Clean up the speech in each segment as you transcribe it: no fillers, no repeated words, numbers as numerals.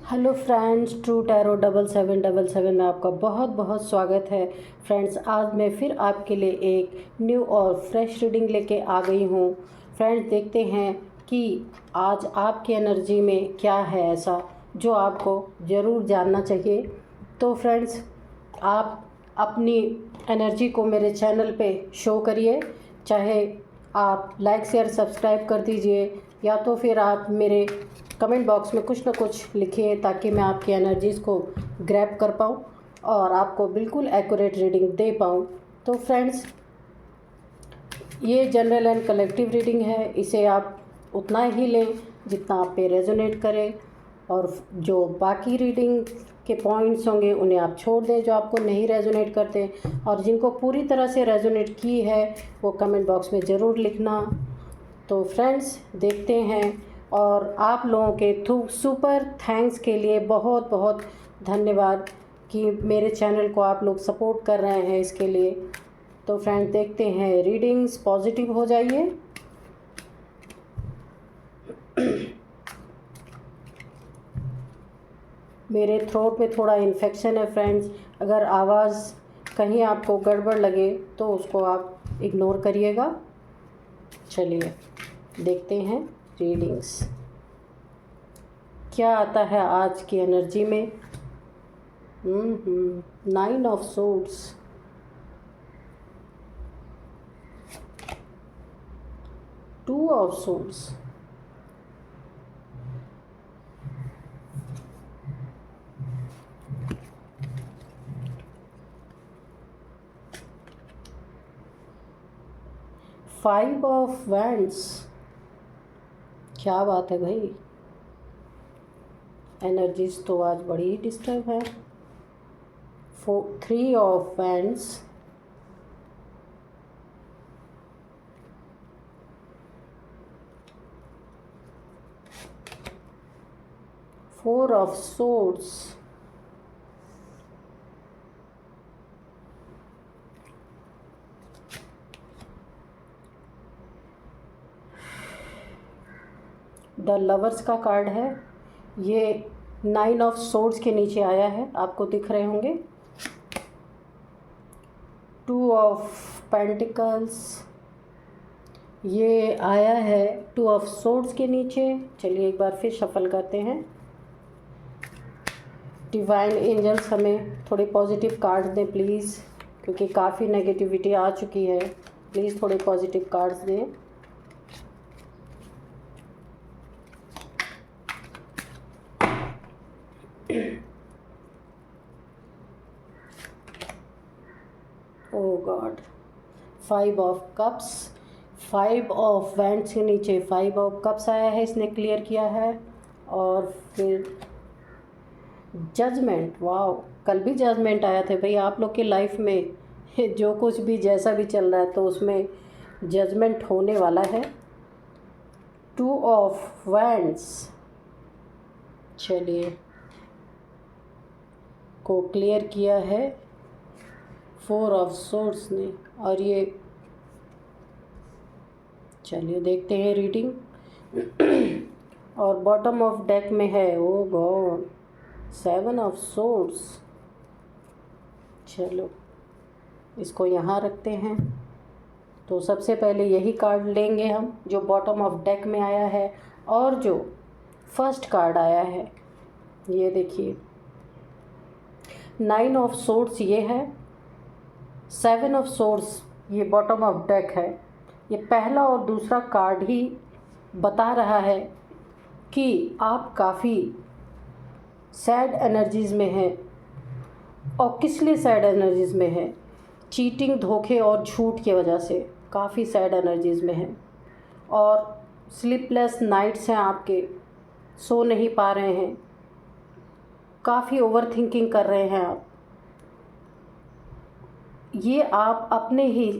Hello friends, true tarot 7777 में आपका बहुत बहुत स्वागत है। फ्रेंड्स, आज मैं फिर आपके लिए एक न्यू और फ्रेश रीडिंग लेके आ गई हूँ। फ्रेंड्स, देखते हैं कि आज आपकी एनर्जी में क्या है ऐसा जो आपको ज़रूर जानना चाहिए। तो फ्रेंड्स, आप अपनी एनर्जी को मेरे चैनल पे शो करिए, चाहे आप लाइक शेयर सब्सक्राइब कर दीजिए या तो फिर आप मेरे कमेंट बॉक्स में कुछ ना कुछ लिखिए ताकि मैं आपकी एनर्जीज़ को ग्रैब कर पाऊँ और आपको बिल्कुल एक्यूरेट रीडिंग दे पाऊँ। तो फ्रेंड्स, ये जनरल एंड कलेक्टिव रीडिंग है, इसे आप उतना ही लें जितना आप पे रेजोनेट करे और जो बाकी रीडिंग के पॉइंट्स होंगे उन्हें आप छोड़ दें जो आपको नहीं रेजोनेट करते, और जिनको पूरी तरह से रेजोनेट की है वो कमेंट बॉक्स में ज़रूर लिखना। तो फ्रेंड्स, देखते हैं। और आप लोगों के सुपर थैंक्स के लिए बहुत बहुत धन्यवाद कि मेरे चैनल को आप लोग सपोर्ट कर रहे हैं इसके लिए। तो फ्रेंड्स, देखते हैं, रीडिंग्स पॉजिटिव हो जाइए। मेरे थ्रोट में थोड़ा इन्फेक्शन है फ्रेंड्स, अगर आवाज़ कहीं आपको गड़बड़ लगे तो उसको आप इग्नोर करिएगा। चलिए देखते हैं रीडिंग्स क्या आता है आज की एनर्जी में। 9 of swords, 2 of swords, 5 of wands. क्या बात है भाई, एनर्जीज तो आज बड़ी ही डिस्टर्ब है। 3 of wands, 4 of swords, 'the lovers का कार्ड है। ये 9 ऑफ सोर्ड्स के नीचे आया है, आपको दिख रहे होंगे। 2 ऑफ पेंटिकल्स, ये आया है 2 ऑफ सोर्ड्स के नीचे। चलिए एक बार फिर शफल करते हैं। डिवाइन एंजल्स हमें थोड़े पॉजिटिव कार्ड्स दें प्लीज़, क्योंकि काफ़ी नेगेटिविटी आ चुकी है। प्लीज़ थोड़े पॉजिटिव कार्ड्स दें। Oh God, 5 of cups, 5 of wands के नीचे 5 ऑफ कप्स आया है, इसने क्लियर किया है। और फिर जजमेंट। वाओ, कल भी जजमेंट आया था भाई आप लोग की लाइफ में। जो कुछ भी जैसा भी चल रहा है तो उसमें जजमेंट होने वाला है। 2 ऑफ वैंड्स, चलिए, को क्लियर किया है 4 ऑफ सोर्ड्स ने। और ये चलिए देखते हैं रीडिंग। और बॉटम ऑफ डेक में है, ओ गॉड, 7 ऑफ सोर्ड्स। चलो इसको यहाँ रखते हैं। तो सबसे पहले यही कार्ड लेंगे हम जो बॉटम ऑफ डेक में आया है, और जो फर्स्ट कार्ड आया है ये देखिए, 9 ऑफ सोर्ड्स ये है, 7 ऑफ सोर्ड्स ये बॉटम ऑफ डेक है। ये पहला और दूसरा कार्ड ही बता रहा है कि आप काफ़ी सैड एनर्जीज़ में हैं। और किस लिए सैड एनर्जीज़ में हैं? चीटिंग, धोखे और झूठ की वजह से काफ़ी सैड एनर्जीज़ में हैं। और स्लीपलेस नाइट्स हैं आपके, सो नहीं पा रहे हैं, काफ़ी ओवर थिंकिंग कर रहे हैं आप। ये आप अपने ही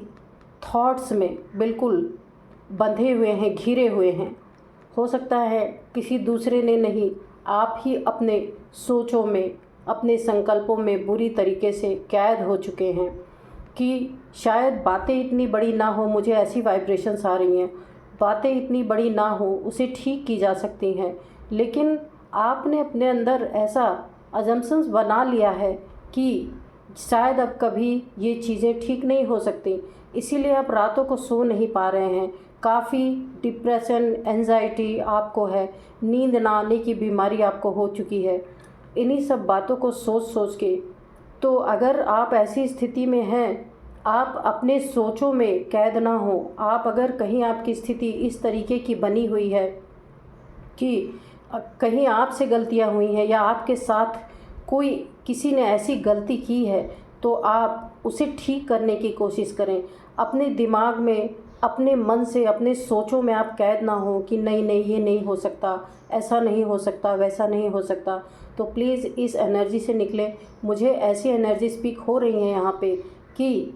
थॉट्स में बिल्कुल बंधे हुए हैं, घिरे हुए हैं। हो सकता है किसी दूसरे ने नहीं, आप ही अपने सोचों में, अपने संकल्पों में बुरी तरीके से कैद हो चुके हैं कि शायद बातें इतनी बड़ी ना हो। मुझे ऐसी वाइब्रेशंस आ रही हैं, बातें इतनी बड़ी ना हो, उसे ठीक की जा सकती हैं, लेकिन आपने अपने अंदर ऐसा अजम्पशंस बना लिया है कि शायद अब कभी ये चीज़ें ठीक नहीं हो सकती, इसीलिए आप रातों को सो नहीं पा रहे हैं। काफ़ी डिप्रेशन, एंजाइटी आपको है, नींद ना आने की बीमारी आपको हो चुकी है इन्हीं सब बातों को सोच सोच के। तो अगर आप ऐसी स्थिति में हैं, आप अपने सोचों में कैद ना हो, आप अगर कहीं आपकी स्थिति इस तरीके की बनी हुई है कि कहीं आपसे गलतियां हुई हैं या आपके साथ कोई किसी ने ऐसी गलती की है, तो आप उसे ठीक करने की कोशिश करें। अपने दिमाग में, अपने मन से, अपने सोचों में आप कैद ना हो कि नहीं नहीं ये नहीं हो सकता, ऐसा नहीं हो सकता, वैसा नहीं हो सकता। तो प्लीज़ इस एनर्जी से निकलें। मुझे ऐसी एनर्जी स्पीक हो रही है यहाँ पे कि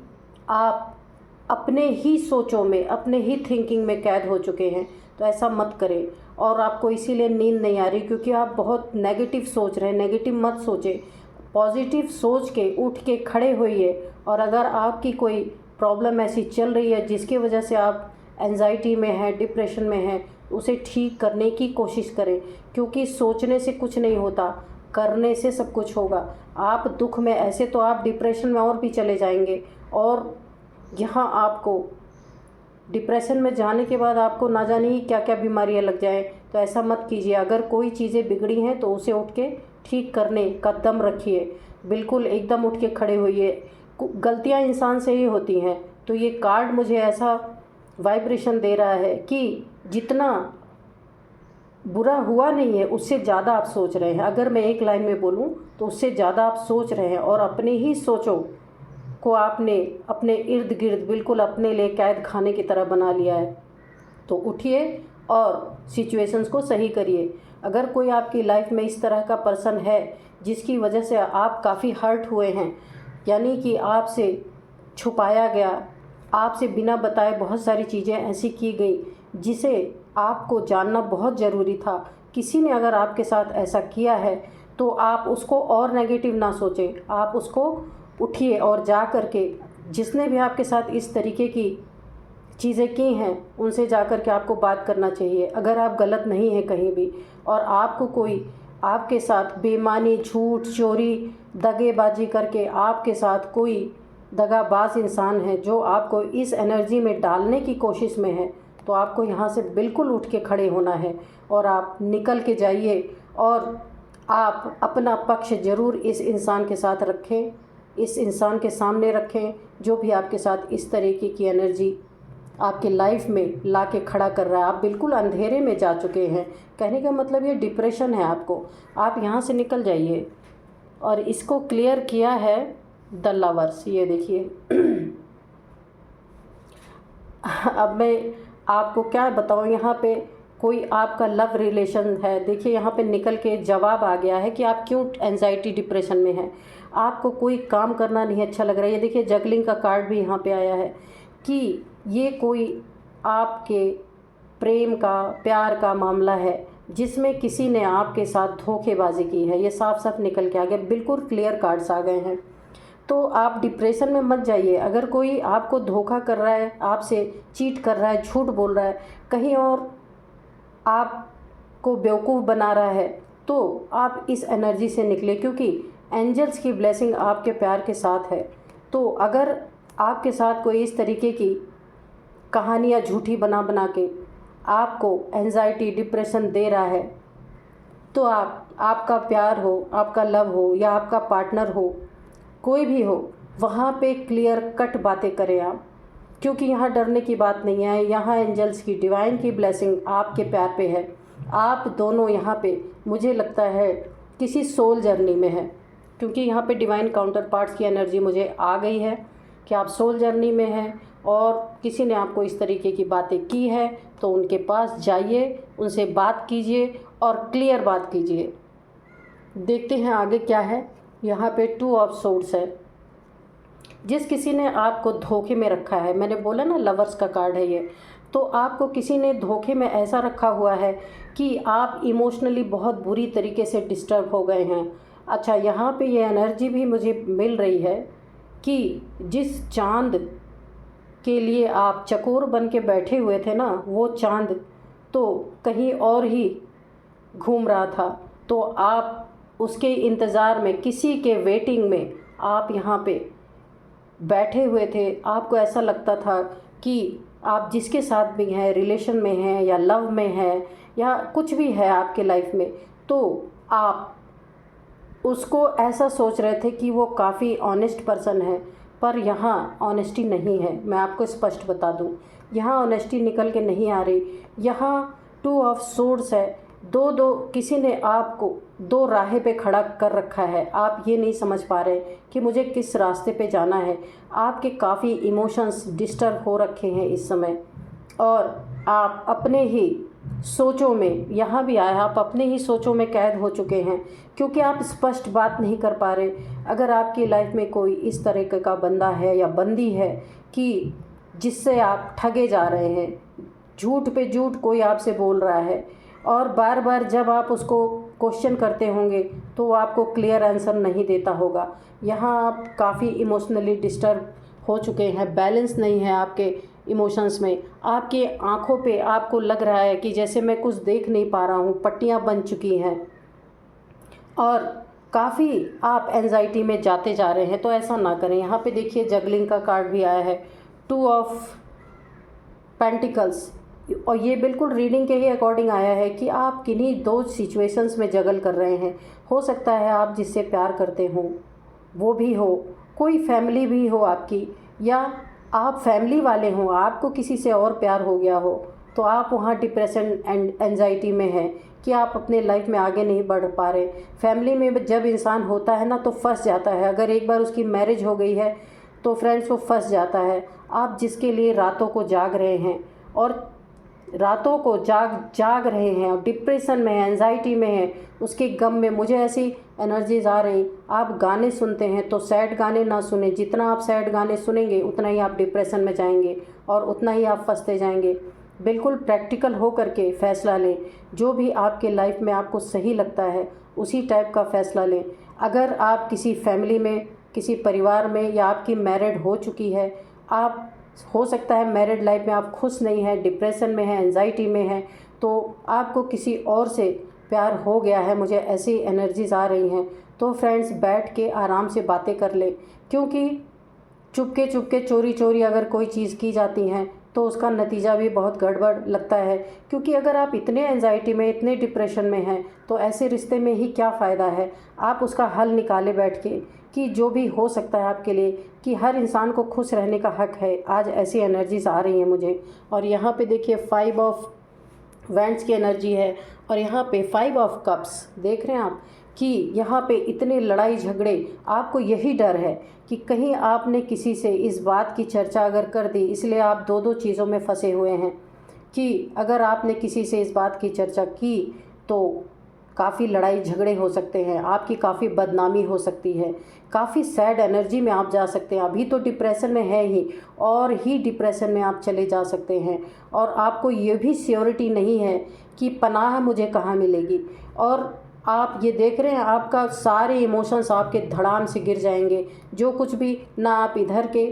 आप अपने ही सोचों में, अपने ही थिंकिंग में कैद हो चुके हैं। तो ऐसा मत करें। और आपको इसीलिए नींद नहीं आ रही क्योंकि आप बहुत नेगेटिव सोच रहे हैं। नेगेटिव मत सोचें, पॉजिटिव सोच के उठ के खड़े होइए। और अगर आपकी कोई प्रॉब्लम ऐसी चल रही है जिसकी वजह से आप एंजाइटी में हैं, डिप्रेशन में हैं, उसे ठीक करने की कोशिश करें। क्योंकि सोचने से कुछ नहीं होता, करने से सब कुछ होगा। आप दुख में, ऐसे तो आप डिप्रेशन में और भी चले जाएंगे, और यहाँ आपको डिप्रेशन में जाने के बाद आपको ना जाने ही क्या क्या बीमारियां लग जाएं। तो ऐसा मत कीजिए। अगर कोई चीज़ें बिगड़ी हैं तो उसे उठ के ठीक करने का दम रखिए। बिल्कुल एकदम उठ के खड़े होइए। गलतियां इंसान से ही होती हैं। तो ये कार्ड मुझे ऐसा वाइब्रेशन दे रहा है कि जितना बुरा हुआ नहीं है उससे ज़्यादा आप सोच रहे हैं। अगर मैं एक लाइन में बोलूँ तो उससे ज़्यादा आप सोच रहे हैं, और अपने ही सोचों को आपने अपने इर्द गिर्द बिल्कुल अपने लिए कैद खाने की तरह बना लिया है। तो उठिए और सिचुएशंस को सही करिए। अगर कोई आपकी लाइफ में इस तरह का पर्सन है जिसकी वजह से आप काफ़ी हर्ट हुए हैं, यानी कि आपसे छुपाया गया, आपसे बिना बताए बहुत सारी चीज़ें ऐसी की गई जिसे आपको जानना बहुत ज़रूरी था, किसी ने अगर आपके साथ ऐसा किया है, तो आप उसको और नेगेटिव ना सोचें। आप उसको उठिए और जा कर के जिसने भी आपके साथ इस तरीके की चीज़ें की हैं उनसे जा कर के आपको बात करना चाहिए। अगर आप गलत नहीं हैं कहीं भी, और आपको कोई आपके साथ बेईमानी, झूठ, चोरी, दगेबाजी करके आपके साथ कोई दगाबाज इंसान है जो आपको इस एनर्जी में डालने की कोशिश में है, तो आपको यहाँ से बिल्कुल उठ के खड़े होना है और आप निकल के जाइए। और आप अपना पक्ष ज़रूर इस इंसान के साथ रखें, इस इंसान के सामने रखें जो भी आपके साथ इस तरीके की एनर्जी आपके लाइफ में ला के खड़ा कर रहा है। आप बिल्कुल अंधेरे में जा चुके हैं। कहने का मतलब ये डिप्रेशन है आपको, आप यहाँ से निकल जाइए। और इसको क्लियर किया है द लवर्स। ये देखिए अब मैं आपको क्या बताऊँ, यहाँ पे कोई आपका लव रिलेशन है। देखिए यहाँ पे निकल के जवाब आ गया है कि आप क्यों एंजाइटी डिप्रेशन में हैं। आपको कोई काम करना नहीं अच्छा लग रहा है। ये देखिए जगलिंग का कार्ड भी यहाँ पे आया है कि ये कोई आपके प्रेम का, प्यार का मामला है जिसमें किसी ने आपके साथ धोखेबाजी की है। ये साफ साफ निकल के आ गया, बिल्कुल क्लियर कार्ड्स आ गए हैं। तो आप डिप्रेशन में मत जाइए। अगर कोई आपको धोखा कर रहा है, आपसे चीट कर रहा है, झूठ बोल रहा है, कहीं और आपको बेवकूफ़ बना रहा है, तो आप इस एनर्जी से निकले, क्योंकि एंजल्स की ब्लेसिंग आपके प्यार के साथ है। तो अगर आपके साथ कोई इस तरीके की कहानियाँ झूठी बना बना के आपको एंजाइटी, डिप्रेशन दे रहा है, तो आपका प्यार हो, आपका लव हो या आपका पार्टनर हो, कोई भी हो, वहाँ पे क्लियर कट बातें करें आप, क्योंकि यहाँ डरने की बात नहीं है। यहाँ एंजल्स की, डिवाइन की ब्लेसिंग आपके प्यार पे है। आप दोनों यहाँ पे मुझे लगता है किसी सोल जर्नी में है, क्योंकि यहाँ पे डिवाइन काउंटर पार्ट्स की एनर्जी मुझे आ गई है कि आप सोल जर्नी में हैं और किसी ने आपको इस तरीके की बातें की है। तो उनके पास जाइए, उनसे बात कीजिए और क्लियर बात कीजिए। देखते हैं आगे क्या है। यहाँ पे 2 ऑफ सोर्ड्स है। जिस किसी ने आपको धोखे में रखा है, मैंने बोला ना लवर्स का कार्ड है ये, तो आपको किसी ने धोखे में ऐसा रखा हुआ है कि आप इमोशनली बहुत बुरी तरीके से डिस्टर्ब हो गए हैं। अच्छा, यहाँ पे ये एनर्जी भी मुझे मिल रही है कि जिस चांद के लिए आप चकोर बन के बैठे हुए थे ना, वो चांद तो कहीं और ही घूम रहा था। तो आप उसके इंतज़ार में, किसी के वेटिंग में आप यहाँ पे बैठे हुए थे। आपको ऐसा लगता था कि आप जिसके साथ भी हैं, रिलेशन में हैं या लव में हैं या कुछ भी है आपके लाइफ में, तो आप उसको ऐसा सोच रहे थे कि वो काफ़ी ऑनेस्ट पर्सन है, पर यहाँ ऑनेस्टी नहीं है। मैं आपको स्पष्ट बता दूँ, यहाँ ऑनेस्टी निकल के नहीं आ रही। यहाँ टू ऑफ सोर्ड्स है। दो दो किसी ने आपको दो राहें पे खड़ा कर रखा है। आप ये नहीं समझ पा रहे कि मुझे किस रास्ते पे जाना है। आपके काफ़ी इमोशंस डिस्टर्ब हो रखे हैं इस समय, और आप अपने ही सोचों में, यहाँ भी आया, आप अपने ही सोचों में कैद हो चुके हैं, क्योंकि आप स्पष्ट बात नहीं कर पा रहे। अगर आपकी लाइफ में कोई इस तरह का बंदा है या बंदी है कि जिससे आप ठगे जा रहे हैं, झूठ पे झूठ कोई आपसे बोल रहा है, और बार बार जब आप उसको क्वेश्चन करते होंगे तो वो आपको क्लियर आंसर नहीं देता होगा। यहाँ आप काफ़ी इमोशनली डिस्टर्ब हो चुके हैं, बैलेंस नहीं है आपके इमोशंस में। आपकी आँखों पे आपको लग रहा है कि जैसे मैं कुछ देख नहीं पा रहा हूँ, पट्टियाँ बन चुकी हैं, और काफ़ी आप एंजाइटी में जाते जा रहे हैं। तो ऐसा ना करें। यहाँ पे देखिए जगलिंग का कार्ड भी आया है, टू ऑफ पेंटिकल्स, और ये बिल्कुल रीडिंग के ही अकॉर्डिंग आया है कि आप किन्हीं दो सिचुएशंस में जगल कर रहे हैं। हो सकता है आप जिससे प्यार करते हो वो भी हो, कोई फैमिली भी हो आपकी, या आप फैमिली वाले हों, आपको किसी से और प्यार हो गया हो, तो आप वहाँ डिप्रेशन एंड एंजाइटी में हैं कि आप अपने लाइफ में आगे नहीं बढ़ पा रहे। फैमिली में जब इंसान होता है ना तो फंस जाता है। अगर एक बार उसकी मैरिज हो गई है तो फ्रेंड्स वो फंस जाता है। आप जिसके लिए रातों को जाग रहे हैं और रातों को जाग रहे हैं और डिप्रेशन में हैं, एंजाइटी में हैं, उसके गम में, मुझे ऐसी एनर्जीज आ रही। आप गाने सुनते हैं तो सैड गाने ना सुने। जितना आप सैड गाने सुनेंगे उतना ही आप डिप्रेशन में जाएंगे और उतना ही आप फंसते जाएंगे। बिल्कुल प्रैक्टिकल हो करके फ़ैसला लें। जो भी आपके लाइफ में आपको सही लगता है उसी टाइप का फ़ैसला लें। अगर आप किसी फैमिली में, किसी परिवार में, या आपकी मैरिड हो चुकी है, आप हो सकता है मैरिड लाइफ में आप खुश नहीं हैं, डिप्रेशन में हैं, एंजाइटी में हैं, तो आपको किसी और से प्यार हो गया है, मुझे ऐसी एनर्जीज आ रही हैं, तो फ्रेंड्स बैठ के आराम से बातें कर लें। क्योंकि चुपके चुपके चोरी चोरी अगर कोई चीज़ की जाती हैं तो उसका नतीजा भी बहुत गड़बड़ लगता है। क्योंकि अगर आप इतने एंजाइटी में, इतने डिप्रेशन में हैं, तो ऐसे रिश्ते में ही क्या फ़ायदा है। आप उसका हल निकाले बैठ के कि जो भी हो सकता है आपके लिए, कि हर इंसान को खुश रहने का हक है। आज ऐसी एनर्जीज आ रही हैं मुझे। और यहाँ पे देखिए 5 ऑफ वैंड्स की एनर्जी है, और यहाँ पे 5 ऑफ कप्स देख रहे हैं आप कि यहाँ पे इतने लड़ाई झगड़े। आपको यही डर है कि कहीं आपने किसी से इस बात की चर्चा अगर कर दी, इसलिए आप दो दो चीज़ों में फंसे हुए हैं कि अगर आपने किसी से इस बात की चर्चा की तो काफ़ी लड़ाई झगड़े हो सकते हैं, आपकी काफ़ी बदनामी हो सकती है, काफ़ी सैड एनर्जी में आप जा सकते हैं। अभी तो डिप्रेशन में है ही, और ही डिप्रेशन में आप चले जा सकते हैं, और आपको ये भी श्योरिटी नहीं है कि पनाह मुझे कहाँ मिलेगी। और आप ये देख रहे हैं आपका सारे इमोशंस आपके धड़ाम से गिर जाएंगे। जो कुछ भी, ना आप इधर के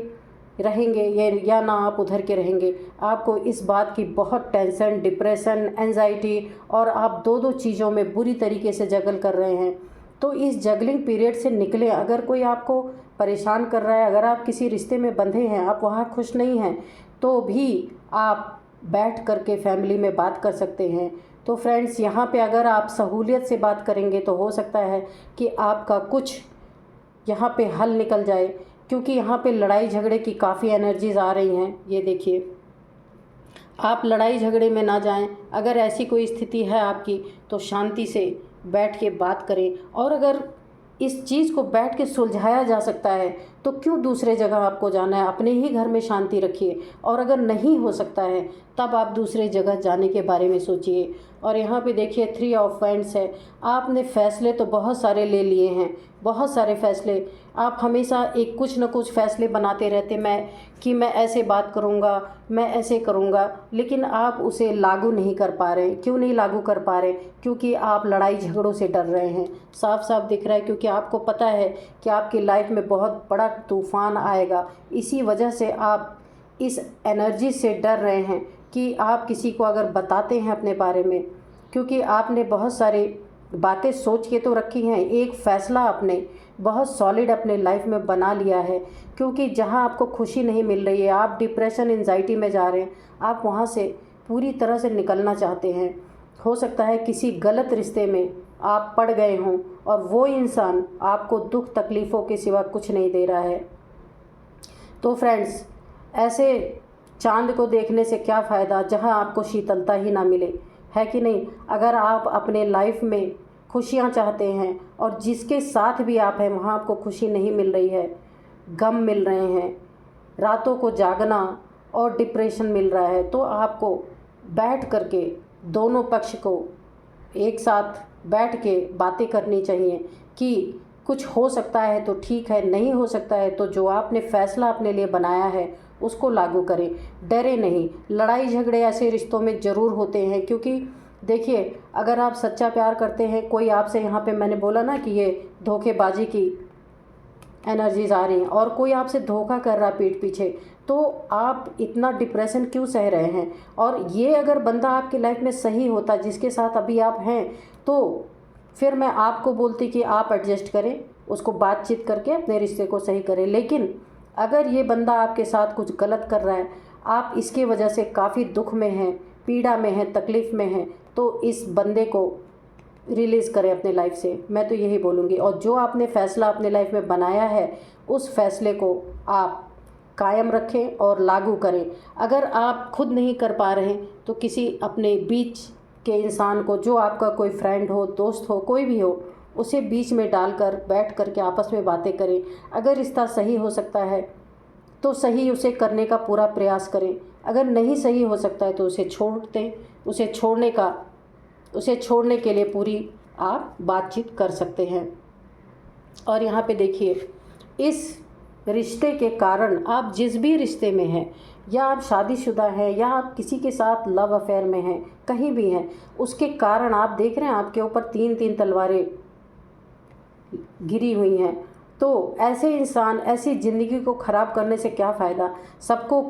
रहेंगे या ना आप उधर के रहेंगे। आपको इस बात की बहुत टेंशन, डिप्रेशन, एंजाइटी, और आप दो दो चीज़ों में बुरी तरीके से जगल कर रहे हैं। तो इस जगलिंग पीरियड से निकले। अगर कोई आपको परेशान कर रहा है, अगर आप किसी रिश्ते में बंधे हैं, आप वहाँ खुश नहीं हैं, तो भी आप बैठ करके फैमिली में बात कर सकते हैं। तो फ्रेंड्स यहाँ पे अगर आप सहूलियत से बात करेंगे तो हो सकता है कि आपका कुछ यहाँ पे हल निकल जाए। क्योंकि यहाँ पे लड़ाई झगड़े की काफ़ी एनर्जीज आ रही हैं। ये देखिए, आप लड़ाई झगड़े में ना जाएं। अगर ऐसी कोई स्थिति है आपकी तो शांति से बैठ के बात करें, और अगर इस चीज़ को बैठ के सुलझाया जा सकता है तो क्यों दूसरे जगह आपको जाना है। अपने ही घर में शांति रखिए, और अगर नहीं हो सकता है तब आप दूसरे जगह जाने के बारे में सोचिए। और यहाँ पे देखिए 3 ऑफ वैंड्स है। आपने फ़ैसले तो बहुत सारे ले लिए हैं, बहुत सारे फ़ैसले। आप हमेशा एक कुछ न कुछ फ़ैसले बनाते रहते, मैं ऐसे बात करूँगा, मैं ऐसे करूँगा, लेकिन आप उसे लागू नहीं कर पा रहे। क्यों नहीं लागू कर पा रहे? क्योंकि आप लड़ाई झगड़ों से डर रहे हैं। साफ साफ दिख रहा है, क्योंकि आपको पता है कि आपकी लाइफ में बहुत बड़ा तूफ़ान आएगा। इसी वजह से आप इस एनर्जी से डर रहे हैं कि आप किसी को अगर बताते हैं अपने बारे में, क्योंकि आपने बहुत सारे बातें सोच के तो रखी हैं, एक फ़ैसला आपने बहुत सॉलिड अपने लाइफ में बना लिया है। क्योंकि जहाँ आपको खुशी नहीं मिल रही है, आप डिप्रेशन एंजाइटी में जा रहे हैं, आप वहाँ से पूरी तरह से निकलना चाहते हैं। हो सकता है किसी गलत रिश्ते में आप पड़ गए हों और वो इंसान आपको दुख तकलीफ़ों के सिवा कुछ नहीं दे रहा है। तो फ्रेंड्स, ऐसे चाँद को देखने से क्या फ़ायदा जहाँ आपको शीतलता ही ना मिले, है कि नहीं। अगर आप अपने लाइफ में खुशियाँ चाहते हैं और जिसके साथ भी आप हैं वहाँ आपको खुशी नहीं मिल रही है, गम मिल रहे हैं, रातों को जागना और डिप्रेशन मिल रहा है, तो आपको बैठ करके दोनों पक्ष को एक साथ बैठ के बातें करनी चाहिए कि कुछ हो सकता है तो ठीक है, नहीं हो सकता है तो जो आपने फ़ैसला अपने लिए बनाया है उसको लागू करें। डरे नहीं। लड़ाई झगड़े ऐसे रिश्तों में ज़रूर होते हैं, क्योंकि देखिए, अगर आप सच्चा प्यार करते हैं, कोई आपसे, यहाँ पे मैंने बोला ना कि ये धोखेबाजी की एनर्जीज आ रही हैं और कोई आपसे धोखा कर रहा पीठ पीछे, तो आप इतना डिप्रेशन क्यों सह रहे हैं। और ये अगर बंदा आपकी लाइफ में सही होता जिसके साथ अभी आप हैं, तो फिर मैं आपको बोलती कि आप एडजस्ट करें, उसको बातचीत करके अपने रिश्ते को सही करें। लेकिन अगर ये बंदा आपके साथ कुछ गलत कर रहा है, आप इसकी वजह से काफ़ी दुख में हैं, पीड़ा में हैं, तकलीफ़ में हैं, तो इस बंदे को रिलीज़ करें अपने लाइफ से, मैं तो यही बोलूँगी। और जो आपने फ़ैसला अपने लाइफ में बनाया है, उस फ़ैसले को आप कायम रखें और लागू करें। अगर आप खुद नहीं कर पा रहे हैं तो किसी अपने बीच के इंसान को, जो आपका कोई फ्रेंड हो, दोस्त हो, कोई भी हो, उसे बीच में डालकर बैठ कर के आपस में बातें करें। अगर रिश्ता सही हो सकता है तो सही उसे करने का पूरा प्रयास करें। अगर नहीं सही हो सकता है तो उसे छोड़ दें। उसे छोड़ने के लिए पूरी आप बातचीत कर सकते हैं। और यहाँ पे देखिए, इस रिश्ते के कारण, आप जिस भी रिश्ते में हैं, या आप शादीशुदा हैं या आप किसी के साथ लव अफेयर में हैं, कहीं भी हैं, उसके कारण आप देख रहे हैं आपके ऊपर 3-3 तलवारें गिरी हुई हैं। तो ऐसे इंसान, ऐसी ज़िंदगी को ख़राब करने से क्या फ़ायदा। सबको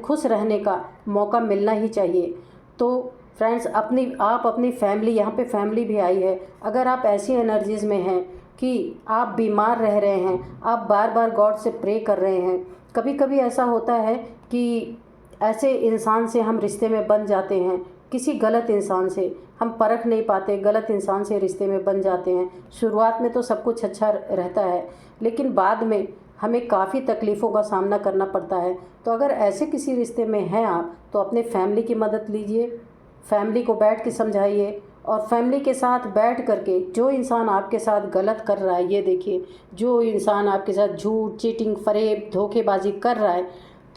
खुश रहने का मौका मिलना ही चाहिए। तो फ्रेंड्स, आप अपनी फैमिली, यहाँ पे फैमिली भी आई है, अगर आप ऐसी एनर्जीज़ में हैं कि आप बीमार रह रहे हैं, आप बार बार गॉड से प्रे कर रहे हैं, कभी कभी ऐसा होता है कि ऐसे इंसान से हम रिश्ते में बन जाते हैं, किसी गलत इंसान से हम परख नहीं पाते, गलत इंसान से रिश्ते में बन जाते हैं। शुरुआत में तो सब कुछ अच्छा रहता है, लेकिन बाद में हमें काफ़ी तकलीफ़ों का सामना करना पड़ता है। तो अगर ऐसे किसी रिश्ते में हैं आप, तो अपने फैमिली की मदद लीजिए, फैमिली को बैठ के समझाइए, और फैमिली के साथ बैठ करके जो इंसान आपके साथ गलत कर रहा है, ये देखिए, जो इंसान आपके साथ झूठ, चीटिंग, फरेब, धोखेबाजी कर रहा है,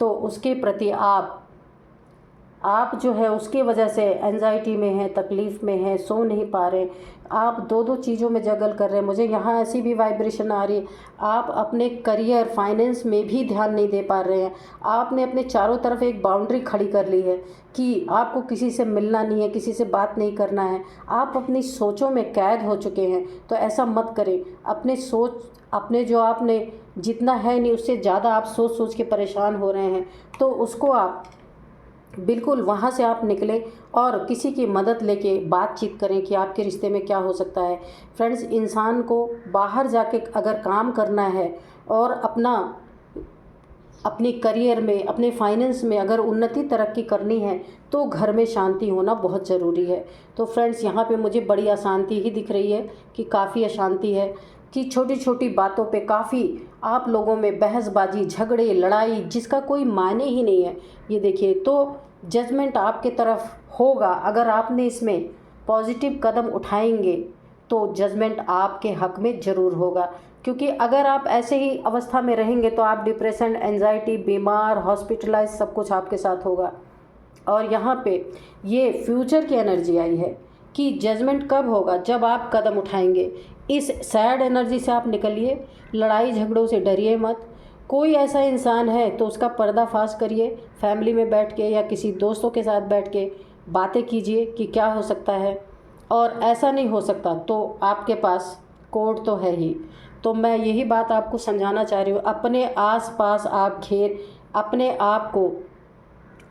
तो उसके प्रति आप जो है उसकी वजह से एंजाइटी में हैं, तकलीफ़ में हैं, सो नहीं पा रहे, आप दो चीज़ों में जगल कर रहे हैं। मुझे यहाँ ऐसी भी वाइब्रेशन आ रही है, आप अपने करियर, फाइनेंस में भी ध्यान नहीं दे पा रहे हैं। आपने अपने चारों तरफ एक बाउंड्री खड़ी कर ली है कि आपको किसी से मिलना नहीं है, किसी से बात नहीं करना है। आप अपनी सोचों में कैद हो चुके हैं। तो ऐसा मत करें। अपने जो आपने जितना है नहीं, उससे ज़्यादा आप सोच के परेशान हो रहे हैं, तो उसको आप बिल्कुल वहाँ से आप निकलें और किसी की मदद लेके बातचीत करें कि आपके रिश्ते में क्या हो सकता है। फ्रेंड्स, इंसान को बाहर जाके अगर काम करना है और अपने करियर में, अपने फाइनेंस में अगर उन्नति तरक्की करनी है, तो घर में शांति होना बहुत ज़रूरी है। तो फ्रेंड्स, यहाँ पे मुझे बड़ी अशांति ही दिख रही है कि काफ़ी अशांति है, कि छोटी छोटी बातों पे काफ़ी आप लोगों में बहसबाजी, झगड़े, लड़ाई, जिसका कोई मायने ही नहीं है। ये देखिए, तो जजमेंट आपके तरफ होगा। अगर आपने इसमें पॉजिटिव कदम उठाएंगे तो जजमेंट आपके हक में ज़रूर होगा। क्योंकि अगर आप ऐसे ही अवस्था में रहेंगे तो आप डिप्रेशन, एंजाइटी, बीमार, हॉस्पिटलाइज, सब कुछ आपके साथ होगा। और यहाँ पे ये फ्यूचर की एनर्जी आई है कि जजमेंट कब होगा, जब आप कदम उठाएंगे। इस सैड एनर्जी से आप निकलिए, लड़ाई झगड़ों से डरिए मत। कोई ऐसा इंसान है तो उसका पर्दाफाश करिए, फैमिली में बैठ के या किसी दोस्तों के साथ बैठ के बातें कीजिए कि क्या हो सकता है। और ऐसा नहीं हो सकता तो आपके पास कोर्ट तो है ही। तो मैं यही बात आपको समझाना चाह रही हूँ, अपने आस पास आप अपने आप को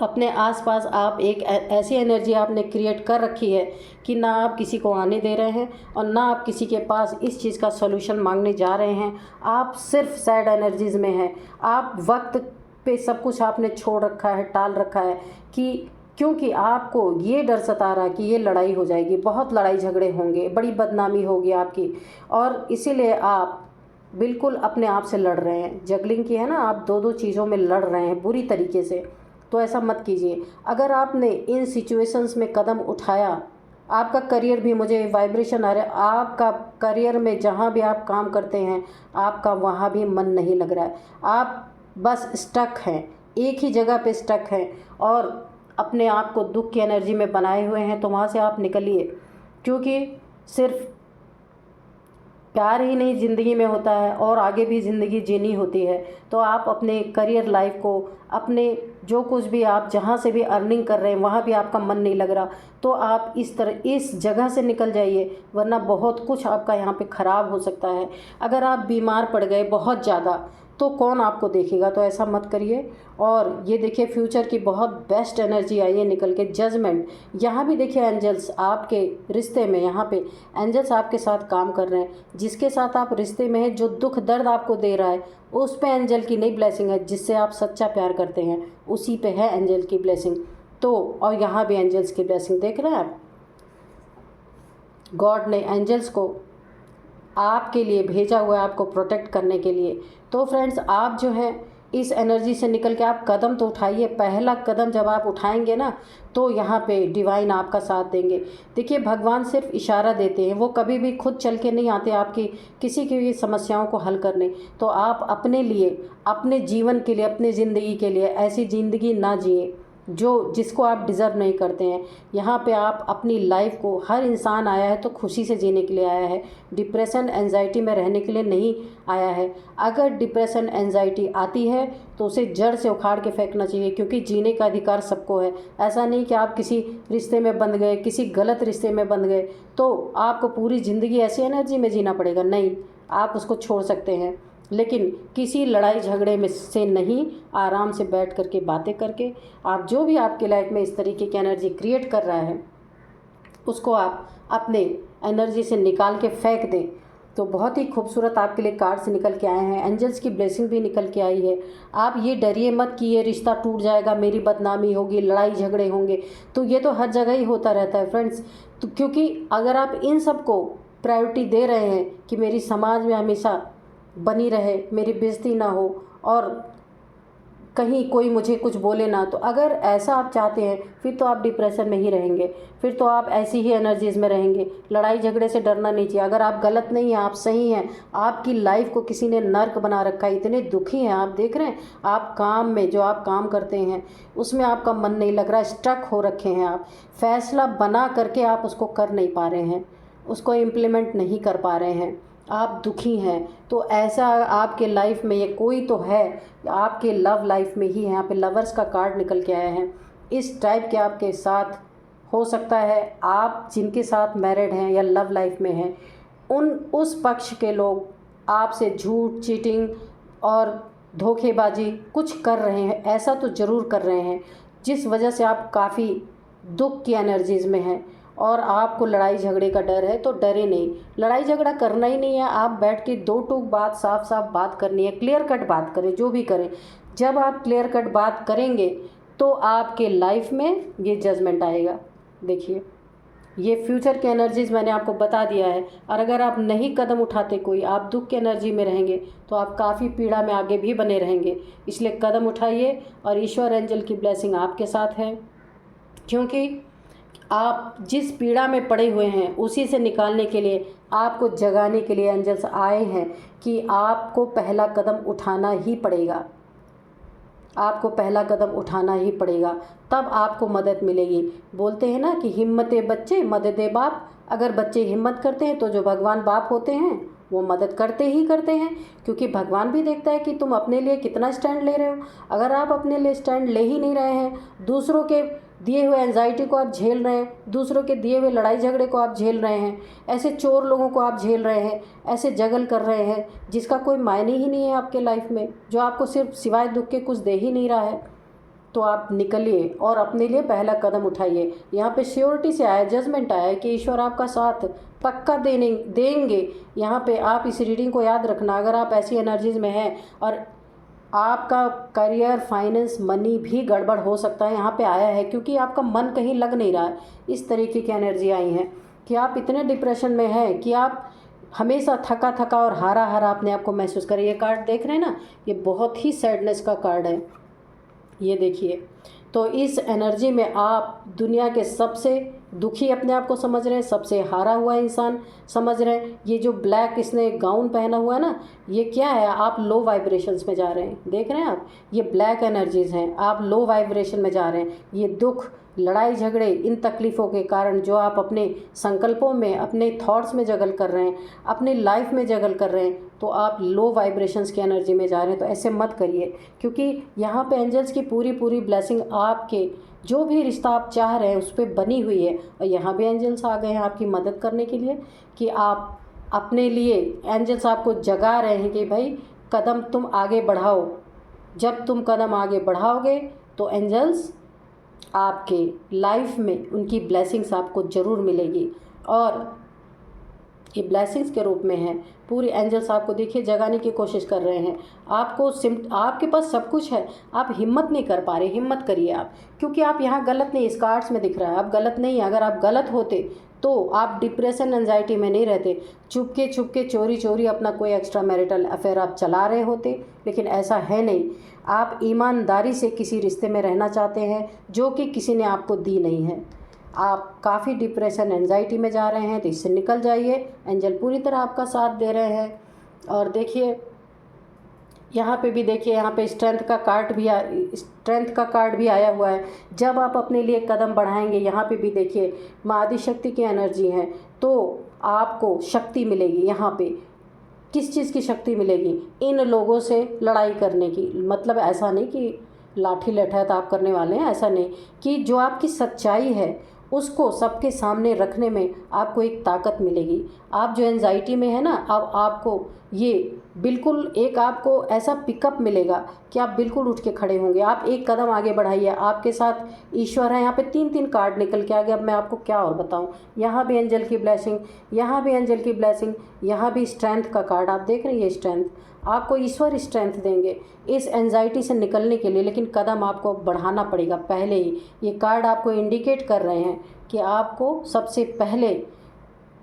अपने आसपास आप एक ऐसी एनर्जी आपने क्रिएट कर रखी है कि ना आप किसी को आने दे रहे हैं और ना आप किसी के पास इस चीज़ का सॉल्यूशन मांगने जा रहे हैं। आप सिर्फ सैड एनर्जीज़ में हैं। आप वक्त पे सब कुछ आपने छोड़ रखा है, टाल रखा है कि क्योंकि आपको ये डर सता रहा है कि ये लड़ाई हो जाएगी, बहुत लड़ाई झगड़े होंगे, बड़ी बदनामी होगी आपकी, और इसीलिए आप बिल्कुल अपने आप से लड़ रहे हैं। जगलिंग की है ना, आप दो दो चीज़ों में लड़ रहे हैं बुरी तरीके से। तो ऐसा मत कीजिए। अगर आपने इन सिचुएशंस में कदम उठाया, आपका करियर भी, मुझे वाइब्रेशन आ रहा है, आपका करियर में जहाँ भी आप काम करते हैं आपका वहाँ भी मन नहीं लग रहा है। आप बस स्टक हैं, एक ही जगह पे स्टक हैं और अपने आप को दुख की एनर्जी में बनाए हुए हैं। तो वहाँ से आप निकलिए, क्योंकि सिर्फ प्यार ही नहीं ज़िंदगी में होता है और आगे भी ज़िंदगी जीनी होती है। तो आप अपने करियर लाइफ को, अपने जो कुछ भी आप जहाँ से भी अर्निंग कर रहे हैं वहाँ भी आपका मन नहीं लग रहा, तो आप इस जगह से निकल जाइए, वरना बहुत कुछ आपका यहाँ पे ख़राब हो सकता है। अगर आप बीमार पड़ गए बहुत ज़्यादा तो कौन आपको देखेगा, तो ऐसा मत करिए। और ये देखिए फ्यूचर की बहुत बेस्ट एनर्जी आई है निकल के, जजमेंट। यहाँ भी देखिए एंजल्स आपके रिश्ते में, यहाँ पे एंजल्स आपके साथ काम कर रहे हैं। जिसके साथ आप रिश्ते में हैं, जो दुख दर्द आपको दे रहा है, उस पे एंजल की नई ब्लेसिंग है। जिससे आप सच्चा प्यार करते हैं उसी पे है एंजल की ब्लेसिंग। तो और यहाँ भी एंजल्स की ब्लेसिंग देख रहे हैं आप, गॉड ने एंजल्स को आपके लिए भेजा हुआ है, आपको प्रोटेक्ट करने के लिए। तो फ्रेंड्स, आप जो है इस एनर्जी से निकल के आप कदम तो उठाइए। पहला कदम जब आप उठाएंगे ना, तो यहाँ पे डिवाइन आपका साथ देंगे। देखिए भगवान सिर्फ इशारा देते हैं, वो कभी भी खुद चल के नहीं आते आपकी किसी की भी समस्याओं को हल करने। तो आप अपने लिए, अपने जीवन के लिए, अपनी ज़िंदगी के लिए ऐसी ज़िंदगी ना जिए जिसको आप डिज़र्व नहीं करते हैं। यहाँ पे आप अपनी लाइफ को, हर इंसान आया है तो खुशी से जीने के लिए आया है, डिप्रेशन एंजाइटी में रहने के लिए नहीं आया है। अगर डिप्रेशन एंजाइटी आती है तो उसे जड़ से उखाड़ के फेंकना चाहिए, क्योंकि जीने का अधिकार सबको है। ऐसा नहीं कि आप किसी रिश्ते में बंध गए, किसी गलत रिश्ते में बंध गए तो आपको पूरी ज़िंदगी ऐसी एनर्जी में जीना पड़ेगा। नहीं, आप उसको छोड़ सकते हैं, लेकिन किसी लड़ाई झगड़े में से नहीं, आराम से बैठ करके बातें करके। आप जो भी आपके लाइफ में इस तरीके की एनर्जी क्रिएट कर रहा है उसको आप अपने एनर्जी से निकाल के फेंक दें। तो बहुत ही खूबसूरत आपके लिए कार्ड्स निकल के आए हैं, एंजल्स की ब्लेसिंग भी निकल के आई है। आप ये डरिए मत कि ये रिश्ता टूट जाएगा, मेरी बदनामी होगी, लड़ाई झगड़े होंगे। तो ये तो हर जगह ही होता रहता है फ्रेंड्स। तो क्योंकि अगर आप इन सब को प्रायोरिटी दे रहे हैं कि मेरी समाज में हमेशा बनी रहे, मेरी बेइज्जती ना हो और कहीं कोई मुझे कुछ बोले ना, तो अगर ऐसा आप चाहते हैं फिर तो आप डिप्रेशन में ही रहेंगे, फिर तो आप ऐसी ही एनर्जीज़ में रहेंगे। लड़ाई झगड़े से डरना नहीं चाहिए। अगर आप गलत नहीं हैं, आप सही हैं, आपकी लाइफ को किसी ने नर्क बना रखा है, इतने दुखी हैं आप, देख रहे हैं आप काम में, जो आप काम करते हैं उसमें आपका मन नहीं लग रहा, स्टक हो रखे हैं आप, फैसला बना करके आप उसको कर नहीं पा रहे हैं, उसको इम्प्लीमेंट नहीं कर पा रहे हैं, आप दुखी हैं। तो ऐसा आपके लाइफ में ये कोई तो है, आपके लव लाइफ में ही है। यहाँ पे लवर्स का कार्ड निकल के आया है। इस टाइप के आपके साथ हो सकता है, आप जिनके साथ मैरिड हैं या लव लाइफ में हैं, उस पक्ष के लोग आपसे झूठ, चीटिंग और धोखेबाजी कुछ कर रहे हैं, ऐसा तो ज़रूर कर रहे हैं, जिस वजह से आप काफ़ी दुख की एनर्जीज़ में हैं और आपको लड़ाई झगड़े का डर है। तो डरे नहीं, लड़ाई झगड़ा करना ही नहीं है। आप बैठ के दो टूक बात, साफ साफ बात करनी है, क्लियर कट बात करें, जो भी करें। जब आप क्लियर कट बात करेंगे तो आपके लाइफ में ये जजमेंट आएगा। देखिए ये फ्यूचर की एनर्जीज़ मैंने आपको बता दिया है। और अगर आप नहीं कदम उठाते कोई, आप दुख की एनर्जी में रहेंगे तो आप काफ़ी पीड़ा में आगे भी बने रहेंगे। इसलिए कदम उठाइए और ईश्वर एंजल की ब्लेसिंग आपके साथ है, क्योंकि आप जिस पीड़ा में पड़े हुए हैं उसी से निकालने के लिए, आपको जगाने के लिए एंजल्स आए हैं कि आपको पहला कदम उठाना ही पड़ेगा, आपको पहला कदम उठाना ही पड़ेगा, तब आपको मदद मिलेगी। बोलते हैं ना कि हिम्मते बच्चे मददे बाप। अगर बच्चे हिम्मत करते हैं तो जो भगवान बाप होते हैं वो मदद करते ही करते हैं, क्योंकि भगवान भी देखता है कि तुम अपने लिए कितना स्टैंड ले रहे हो। अगर आप अपने लिए स्टैंड ले ही नहीं रहे हैं, दूसरों के दिए हुए एंजाइटी को आप झेल रहे हैं, दूसरों के दिए हुए लड़ाई झगड़े को आप झेल रहे हैं, ऐसे चोर लोगों को आप झेल रहे हैं, ऐसे जगल कर रहे हैं जिसका कोई मायने ही नहीं है आपके लाइफ में, जो आपको सिर्फ सिवाय दुख के कुछ दे ही नहीं रहा है, तो आप निकलिए और अपने लिए पहला कदम उठाइए। यहाँ पे श्योरिटी से आया, जजमेंट आया है कि ईश्वर आपका साथ पक्का देंगे। यहाँ पे आप इस रीडिंग को याद रखना, अगर आप ऐसी एनर्जीज में हैं और आपका करियर, फाइनेंस, मनी भी गड़बड़ हो सकता है, यहाँ पे आया है क्योंकि आपका मन कहीं लग नहीं रहा है। इस तरीके की एनर्जी आई हैं कि आप इतने डिप्रेशन में हैं कि आप हमेशा थका थका और हारा हारा अपने आप को महसूस करें। ये कार्ड देख रहे हैं ना, ये बहुत ही सैडनेस का कार्ड है, ये देखिए। तो इस एनर्जी में आप दुनिया के सबसे दुखी अपने आप को समझ रहे हैं, सबसे हारा हुआ इंसान समझ रहे हैं। ये जो ब्लैक इसने गाउन पहना हुआ है ना, ये क्या है, आप लो वाइब्रेशंस में जा रहे हैं। देख रहे हैं आप, ये ब्लैक एनर्जीज़ हैं, आप लो वाइब्रेशन में जा रहे हैं। ये दुख, लड़ाई झगड़े, इन तकलीफ़ों के कारण जो आप अपने संकल्पों में, अपने थॉट्स में जगल कर रहे हैं, अपनी लाइफ में जगल कर रहे हैं, तो आप लो वाइब्रेशंस की एनर्जी में जा रहे हैं। तो ऐसे मत करिए, क्योंकि यहाँ पे एंजल्स की पूरी पूरी ब्लेसिंग आपके जो भी रिश्ता आप चाह रहे हैं उस पर बनी हुई है। और यहाँ भी एंजल्स आ गए हैं आपकी मदद करने के लिए कि आप अपने लिए, एंजल्स आपको जगा रहे हैं कि भाई कदम तुम आगे बढ़ाओ। जब तुम कदम आगे बढ़ाओगे तो एंजल्स आपके लाइफ में उनकी ब्लेसिंग्स आपको ज़रूर मिलेगी। और ये ब्लेसिंग्स के रूप में है। पूरी एंजल्स आपको देखिए जगाने की कोशिश कर रहे हैं। आपके पास सब कुछ है, आप हिम्मत नहीं कर पा रहे। हिम्मत करिए आप, क्योंकि आप यहाँ गलत नहीं, इस कार्ड्स में दिख रहा है आप गलत नहीं है। अगर आप गलत होते तो आप डिप्रेशन, एंजाइटी में नहीं रहते। चुपके चोरी चोरी अपना कोई एक्स्ट्रा मैरिटल अफेयर आप चला रहे होते, लेकिन ऐसा है नहीं। आप ईमानदारी से किसी रिश्ते में रहना चाहते हैं जो कि किसी ने आपको दी नहीं है। आप काफ़ी डिप्रेशन, एंजाइटी में जा रहे हैं, तो इससे निकल जाइए। एंजल पूरी तरह आपका साथ दे रहे हैं। और देखिए यहाँ पे भी देखिए, यहाँ पे स्ट्रेंथ का कार्ड भी आया हुआ है। जब आप अपने लिए कदम बढ़ाएंगे, यहाँ पे भी देखिए माँ आदिशक्ति की एनर्जी है, तो आपको शक्ति मिलेगी। यहाँ पे किस चीज़ की शक्ति मिलेगी? इन लोगों से लड़ाई करने की। मतलब ऐसा नहीं कि लाठी लठैत आप करने वाले हैं, ऐसा नहीं, कि जो आपकी सच्चाई है उसको सबके सामने रखने में आपको एक ताकत मिलेगी। आप जो एंजाइटी में है ना, अब आपको ये बिल्कुल एक आपको ऐसा पिकअप मिलेगा कि आप बिल्कुल उठ के खड़े होंगे। आप एक कदम आगे बढ़ाइए, आपके साथ ईश्वर है। यहाँ पे 3-3 कार्ड निकल के आ गए। अब मैं आपको क्या और बताऊँ। यहाँ भी एंजल की ब्लेसिंग, यहाँ भी एंजल की ब्लेसिंग, यहाँ भी स्ट्रेंथ का कार्ड आप देख रहे हैं। ये स्ट्रेंथ आपको ईश्वर स्ट्रेंथ देंगे इस एंजाइटी से निकलने के लिए, लेकिन कदम आपको बढ़ाना पड़ेगा पहले ही। ये कार्ड आपको इंडिकेट कर रहे हैं कि आपको सबसे पहले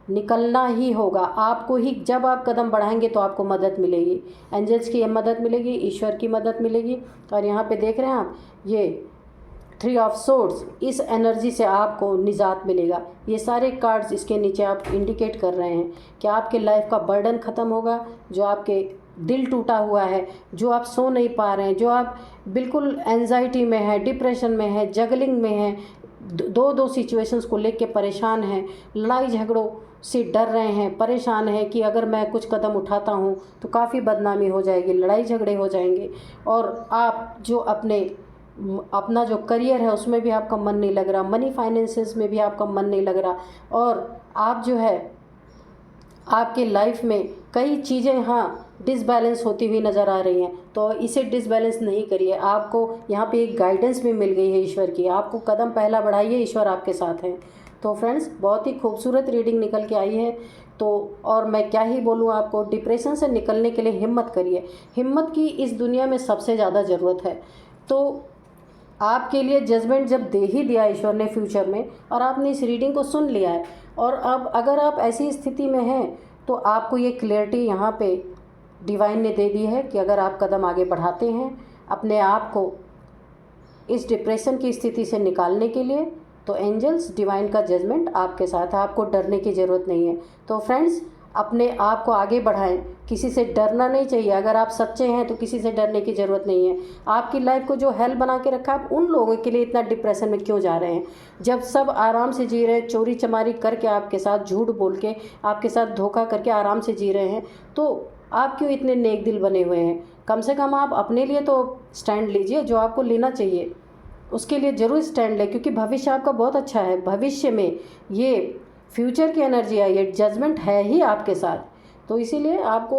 निकलना ही होगा। आपको ही, जब आप कदम बढ़ाएंगे तो आपको मदद मिलेगी, एंजल्स की मदद मिलेगी, ईश्वर की मदद मिलेगी। और यहाँ पे देख रहे हैं आप, ये 3 ऑफ सोर्ड्स, इस एनर्जी से आपको निजात मिलेगा। ये सारे कार्ड्स इसके नीचे आप इंडिकेट कर रहे हैं कि आपके लाइफ का बर्डन ख़त्म होगा। जो आपके दिल टूटा हुआ है, जो आप सो नहीं पा रहे हैं, जो आप बिल्कुल एंजाइटी में है, डिप्रेशन में है, जगलिंग में है, दो सिचुएशंस को लेके परेशान हैं, लड़ाई झगड़ों से डर रहे हैं, परेशान हैं कि अगर मैं कुछ कदम उठाता हूँ तो काफ़ी बदनामी हो जाएगी, लड़ाई झगड़े हो जाएंगे। और आप जो अपना जो करियर है उसमें भी आपका मन नहीं लग रहा, मनी फाइनेंसेस में भी आपका मन नहीं लग रहा, और आप जो है आपके लाइफ में कई चीज़ें यहाँ डिसबैलेंस होती हुई नज़र आ रही हैं। तो इसे डिसबैलेंस नहीं करिए। आपको यहाँ पे एक गाइडेंस भी मिल गई है ईश्वर की। आपको कदम पहला बढ़ाइए, ईश्वर आपके साथ हैं। तो फ्रेंड्स, बहुत ही खूबसूरत रीडिंग निकल के आई है। तो और मैं क्या ही बोलूँ आपको, डिप्रेशन से निकलने के लिए हिम्मत करिए। हिम्मत की इस दुनिया में सबसे ज़्यादा ज़रूरत है। तो आपके लिए जजमेंट जब दे ही दिया ईश्वर ने फ्यूचर में, और आपने इस रीडिंग को सुन लिया है, और अब अगर आप ऐसी स्थिति में हैं तो आपको ये क्लैरिटी यहाँ पे डिवाइन ने दे दी है कि अगर आप कदम आगे बढ़ाते हैं अपने आप को इस डिप्रेशन की स्थिति से निकालने के लिए, तो एंजल्स, डिवाइन का जजमेंट आपके साथ है। आपको डरने की ज़रूरत नहीं है। तो फ्रेंड्स, अपने आप को आगे बढ़ाएं, किसी से डरना नहीं चाहिए। अगर आप सच्चे हैं तो किसी से डरने की ज़रूरत नहीं है। आपकी लाइफ को जो हेल बना के रखा, आप उन लोगों के लिए इतना डिप्रेशन में क्यों जा रहे हैं? जब सब आराम से जी रहे हैं, चोरी चमारी करके आपके साथ, झूठ बोल के आपके साथ धोखा करके आराम से जी रहे हैं, तो आप क्यों इतने नेक दिल बने हुए हैं? कम से कम आप अपने लिए तो स्टैंड लीजिए, जो आपको लेना चाहिए उसके लिए ज़रूर स्टैंड लें, क्योंकि भविष्य आपका बहुत अच्छा है। भविष्य में ये फ्यूचर की एनर्जी है, ये जजमेंट है ही आपके साथ। तो इसीलिए आपको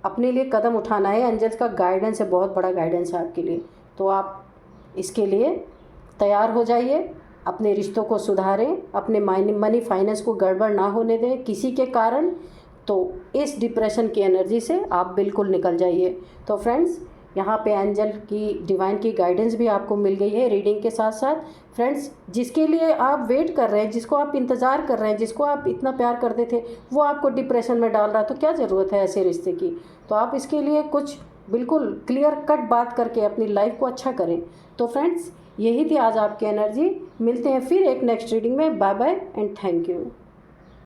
अपने लिए कदम उठाना है। एंजल्स का गाइडेंस है, बहुत बड़ा गाइडेंस है आपके लिए। तो आप इसके लिए तैयार हो जाइए, अपने रिश्तों को सुधारें, अपने मनी फाइनेंस को गड़बड़ ना होने दें किसी के कारण। तो इस डिप्रेशन की एनर्जी से आप बिल्कुल निकल जाइए। तो फ्रेंड्स, यहाँ पे एंजल की डिवाइन की गाइडेंस भी आपको मिल गई है रीडिंग के साथ साथ। फ्रेंड्स, जिसके लिए आप वेट कर रहे हैं, जिसको आप इंतज़ार कर रहे हैं, जिसको आप इतना प्यार करते थे, वो आपको डिप्रेशन में डाल रहा है, तो क्या ज़रूरत है ऐसे रिश्ते की। तो आप इसके लिए कुछ बिल्कुल क्लियर कट बात करके अपनी लाइफ को अच्छा करें। तो फ्रेंड्स, यही थी आज आपकी एनर्जी। मिलते हैं फिर एक नेक्स्ट रीडिंग में। Bye bye and thank you.